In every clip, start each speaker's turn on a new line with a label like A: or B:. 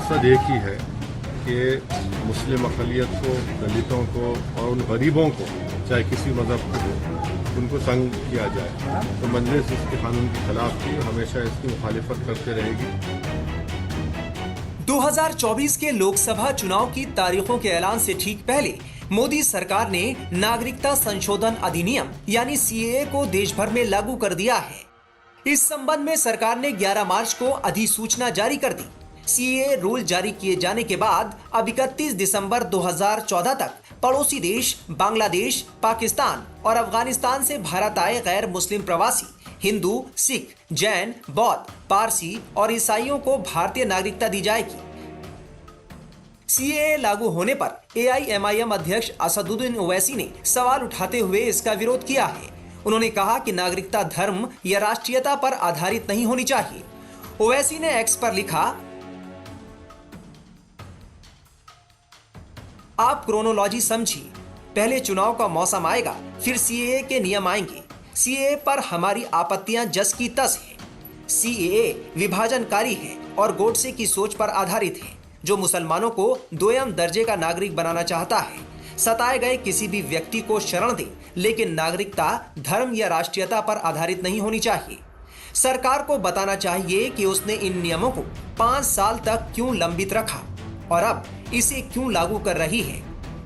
A: मकसद एक ही है कि मुस्लिम अक़लियत को, दलितों को और उन गरीबों को, चाहे किसी मज़हब को हो, उनको तंग किया जाए। तो मजलिस इसके कानून के खिलाफ थी, हमेशा इसकी मुखालिफत करते रहेगी।
B: 2024 के लोकसभा चुनाव की तारीखों के ऐलान से ठीक पहले मोदी सरकार ने नागरिकता संशोधन अधिनियम यानी सीएए को देश भर में लागू कर दिया है। इस संबंध में सरकार ने 11 मार्च को अधिसूचना जारी कर दी। सीएए रूल जारी किए जाने के बाद अब 31 दिसंबर 2014 तक पड़ोसी देश बांग्लादेश, पाकिस्तान और अफगानिस्तान से भारत आए गैर मुस्लिम प्रवासी हिंदू, सिख, जैन, बौद्ध, पारसी और ईसाइयों को भारतीय नागरिकता दी जाएगी। सीएए लागू होने पर एआईएमआईएम अध्यक्ष असदुद्दीन ओवैसी ने सवाल उठाते हुए इसका विरोध किया है। उन्होंने कहा कि नागरिकता धर्म या राष्ट्रीयता पर आधारित नहीं होनी चाहिए। ओवैसी ने एक्स पर लिखा, आप क्रोनोलॉजी समझिए, पहले चुनाव का मौसम आएगा, फिर सीएए के नियम आएंगे। सीएए पर हमारी आपत्तियां जस की तस है। सीएए विभाजनकारी है और गोडसे की सोच पर आधारित है, जो मुसलमानों को दोयम दर्जे का नागरिक बनाना चाहता है। सताए गए किसी भी व्यक्ति को शरण दे, लेकिन नागरिकता धर्म या राष्ट्रीयता पर आधारित नहीं होनी चाहिए। सरकार को बताना चाहिए कि उसने इन नियमों को 5 साल तक क्यों लंबित रखा और अब इसे क्यों लागू कर रही है।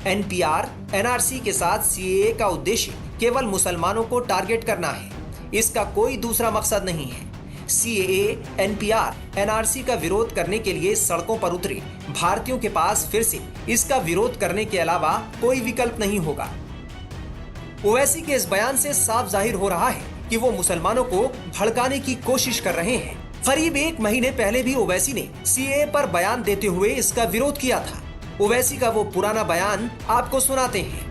B: एनपीआर, एनआरसी के साथ सीएए का उद्देश्य केवल मुसलमानों को टारगेट करना है, इसका कोई दूसरा मकसद नहीं है। सीएए, एनपीआर, एनआरसी का विरोध करने के लिए सड़कों पर उतरे भारतीयों के पास फिर से इसका विरोध करने के अलावा कोई विकल्प नहीं होगा। ओवैसी के इस बयान से साफ जाहिर हो रहा है कि वो मुसलमानों को भड़काने की कोशिश कर रहे हैं। करीब 1 महीने पहले भी ओवैसी ने सीएए पर बयान देते हुए इसका विरोध किया था। ओवैसी का वो पुराना बयान आपको सुनाते हैं।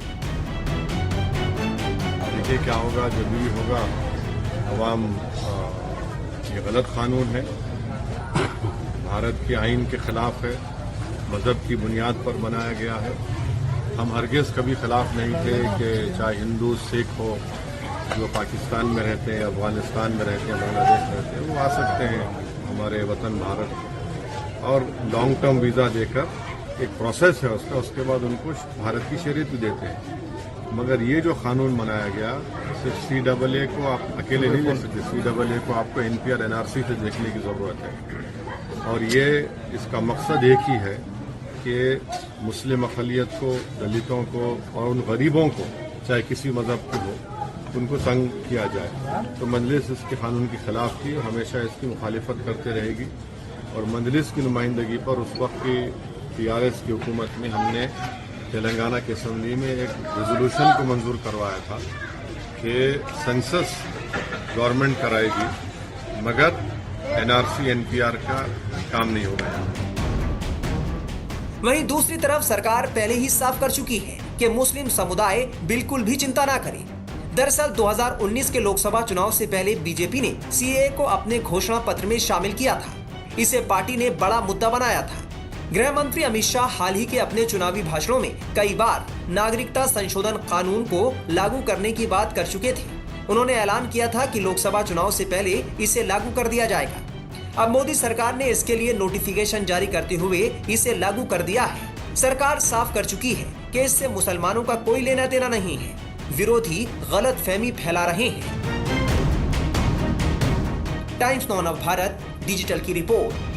A: देखिए क्या होगा, जो भी होगा, अवाम ये गलत कानून है, भारत के आइन के खिलाफ है, मजहब की बुनियाद पर बनाया गया है। हम हरगिज़ कभी खिलाफ नहीं थे कि चाहे हिंदू, सिख हो, जो पाकिस्तान में रहते हैं, अफगानिस्तान में रहते हैं, बांग्लादेश में रहते हैं, वो आ सकते हैं हमारे वतन भारत, और लॉन्ग टर्म वीज़ा देकर एक प्रोसेस है उसका, उसके बाद उनको भारत की शरीयत भी देते हैं। मगर ये जो कानून बनाया गया, सिर्फ सीएए को आप अकेले नहीं देख सकते। सीएए को आपको एनपीआर, एनआरसी से देखने की ज़रूरत है। और ये इसका मकसद एक ही है कि मुस्लिम अक़लियत को, दलितों को और उन गरीबों को, चाहे किसी मज़हब को हो, उनको तंग किया जाए। तो मजलिस इसके कानून के खिलाफ थी, हमेशा इसकी मुखालिफत करते रहेगी। और मजलिस की नुमाइंदगी पर उस वक्त की टीआरएस की हुकूमत में हमने तेलंगाना की असम्बली में एक रेजोल्यूशन को मंजूर करवाया था कि सेंसस गवर्नमेंट कराएगी, मगर एनआरसी, एनपीआर का काम नहीं होगा।
B: वहीं दूसरी तरफ सरकार पहले ही साफ कर चुकी है कि मुस्लिम समुदाय बिल्कुल भी चिंता ना करे। दरअसल 2019 के लोकसभा चुनाव से पहले बीजेपी ने सीएए को अपने घोषणा पत्र में शामिल किया था। इसे पार्टी ने बड़ा मुद्दा बनाया था। गृह मंत्री अमित शाह हाल ही के अपने चुनावी भाषणों में कई बार नागरिकता संशोधन कानून को लागू करने की बात कर चुके थे। उन्होंने ऐलान किया था कि लोकसभा चुनाव से पहले इसे लागू कर दिया जाएगा। अब मोदी सरकार ने इसके लिए नोटिफिकेशन जारी करते हुए इसे लागू कर दिया है। सरकार साफ कर चुकी है कि इससे मुसलमानों का कोई लेना देना नहीं है। विरोधी गलतफहमी फैला रहे हैं। Times now of Bharat digital की रिपोर्ट।